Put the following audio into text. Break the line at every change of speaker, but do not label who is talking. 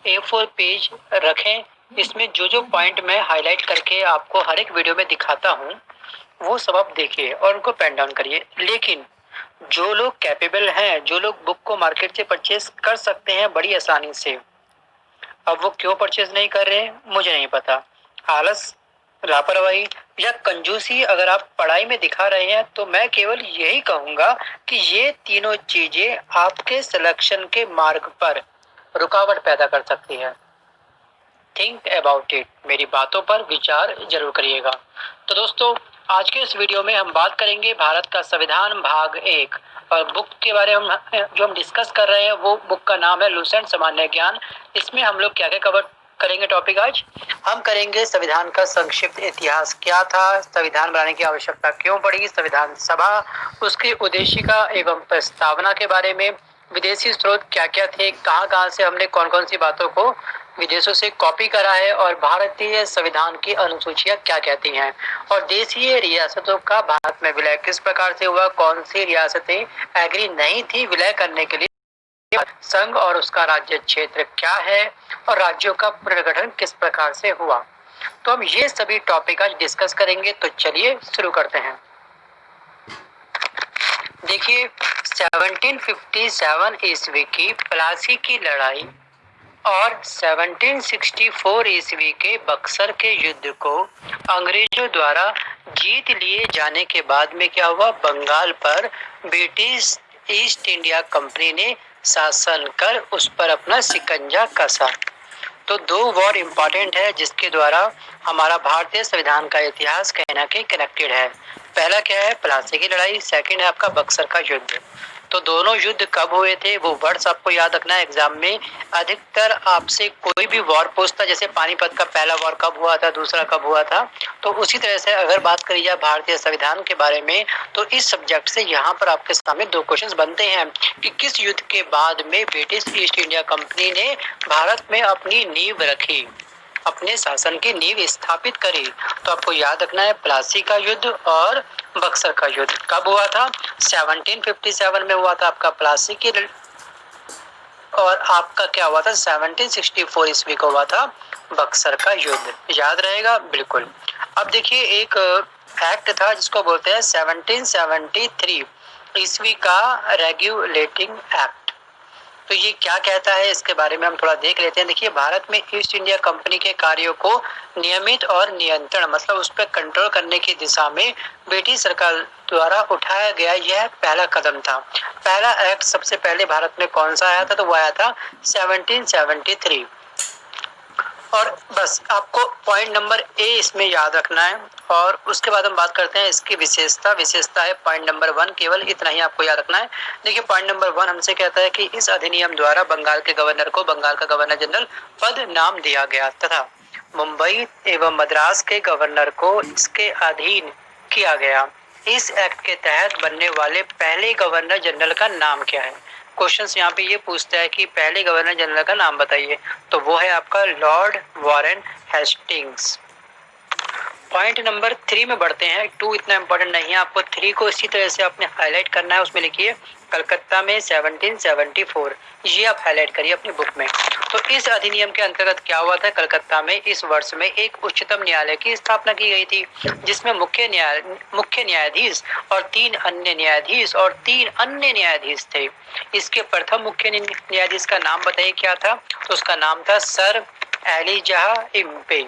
A4 page रखें। इसमें जो जो पॉइंट मैं हाईलाइट करके आपको हर एक वीडियो में दिखाता हूँ वो सब आप देखिए और उनको पेन डाउन करिए। लेकिन जो लोग कैपेबल हैं, जो लोग बुक को मार्केट से परचेज कर सकते हैं बड़ी आसानी से, अब वो क्यों परचेज नहीं कर रहे हैं मुझे नहीं पता। आलस, लापरवाही या कंजूसी अगर आप पढ़ाई में दिखा रहे हैं तो मैं केवल यही कहूंगा कि ये तीनों चीजें आपके सिलेक्शन के मार्ग पर रुकावट पैदा कर सकती है। Think about it. मेरी बातों पर विचार जरूर करिएगा। तो दोस्तों, आज के इस वीडियो में हम बात करेंगे भारत का संविधान भाग 1 और बुक के बारे में जो हम डिस्कस कर रहे हैं वो बुक का नाम है लुसेंट सामान्य ज्ञान। इसमें हम लोग क्या क्या कवर करेंगे टॉपिक आज हम करेंगे संविधान का संक्षिप्त इतिहास क्या था, संविधान बनाने की आवश्यकता क्यों पड़ी, संविधान सभा, उसकी उद्देशिका एवं प्रस्तावना के बारे में, विदेशी स्रोत क्या क्या थे, कहाँ कहाँ से हमने कौन कौन सी बातों को विदेशों से कॉपी करा है और भारतीय संविधान की अनुसूचियां क्या कहती हैं, और देशीय रियासतों का भारत में विलय किस प्रकार से हुआ, कौन सी रियासतें एग्री नहीं थी विलय करने के लिए, संघ और उसका राज्य क्षेत्र क्या है और राज्यों का पुनर्गठन किस प्रकार से हुआ। तो हम ये सभी टॉपिक आज डिस्कस करेंगे। तो चलिए शुरू करते हैं। देखिए, 1757 ईस्वी की प्लासी की लड़ाई और 1764 ईस्वी के बक्सर के युद्ध को अंग्रेजों द्वारा जीत लिए जाने के बाद में क्या हुआ, बंगाल पर ब्रिटिश ईस्ट इंडिया कंपनी ने शासन कर उस पर अपना शिकंजा कसा। तो दो वॉर इम्पोर्टेंट है जिसके द्वारा हमारा भारतीय संविधान का इतिहास कहीं ना कहीं कनेक्टेड है। पहला क्या है, प्लासी की लड़ाई, सेकंड है आपका बक्सर का युद्ध। तो दोनों युद्ध कब हुए थे वो वर्ड्स आपको याद रखना है। एग्जाम में अधिकतर आपसे कोई भी वॉर पूछता, जैसे पानीपत का पहला वॉर कब हुआ था, दूसरा कब हुआ था, तो उसी तरह से अगर बात करी जाए भारतीय संविधान के बारे में तो इस सब्जेक्ट से यहाँ पर आपके सामने दो क्वेश्चन बनते हैं कि किस युद्ध के बाद में ब्रिटिश ईस्ट इंडिया कंपनी ने भारत में अपनी नींव रखी, अपने शासन की नींव स्थापित करी। तो आपको याद रखना है प्लासी का युद्ध और बक्सर का युद्ध कब हुआ था, 1757 में हुआ था आपका प्लासी की, और आपका क्या हुआ था 1764 ईस्वी को हुआ था बक्सर का युद्ध। याद रहेगा बिल्कुल। अब देखिए, एक एक्ट था जिसको बोलते हैं 1773 ईस्वी का रेगुलेटिंग एक्ट। तो ये क्या कहता है इसके बारे में हम थोड़ा देख लेते हैं। देखिए, भारत में ईस्ट इंडिया कंपनी के कार्यों को नियमित और नियंत्रण मतलब उस पर कंट्रोल करने की दिशा में ब्रिटिश सरकार द्वारा उठाया गया यह पहला कदम था। पहला एक्ट सबसे पहले भारत में कौन सा आया था, तो वो आया था 1773। और बस आपको पॉइंट नंबर ए इसमें याद रखना है और उसके बाद हम बात करते हैं इसकी विशेषता। विशेषता है पॉइंट नंबर 1, केवल इतना ही आपको याद रखना है। देखिए, पॉइंट नंबर 1 हमसे कहता है कि इस अधिनियम द्वारा बंगाल के गवर्नर को बंगाल का गवर्नर जनरल पद नाम दिया गया तथा मुंबई एवं मद्रास के गवर्नर को इसके अधीन किया गया। इस एक्ट के तहत बनने वाले पहले गवर्नर जनरल का नाम क्या है। क्वेश्चन यहाँ पे ये पूछता है कि पहले गवर्नर जनरल का नाम बताइए, तो वो है आपका Lord Warren Hastings. Point number 3 में बढ़ते हैं। 2 इतना इंपॉर्टेंट नहीं है, आपको 3 को इसी तरह से आपने हाईलाइट करना है। उसमें लिखिए कलकत्ता में 1774, ये आप हाईलाइट करिए अपनी बुक में। तो इस अधिनियम के अंतर्गत क्या हुआ था, कलकत्ता में इस वर्ष में एक उच्चतम न्यायालय की स्थापना की गई थी जिसमें मुख्य न्यायाधीश और 3 अन्य न्यायाधीश और 3 अन्य न्यायाधीश थे। इसके प्रथम मुख्य न्यायाधीश का नाम बताइए क्या था, तो उसका नाम था सर एलिजाह इम्पे।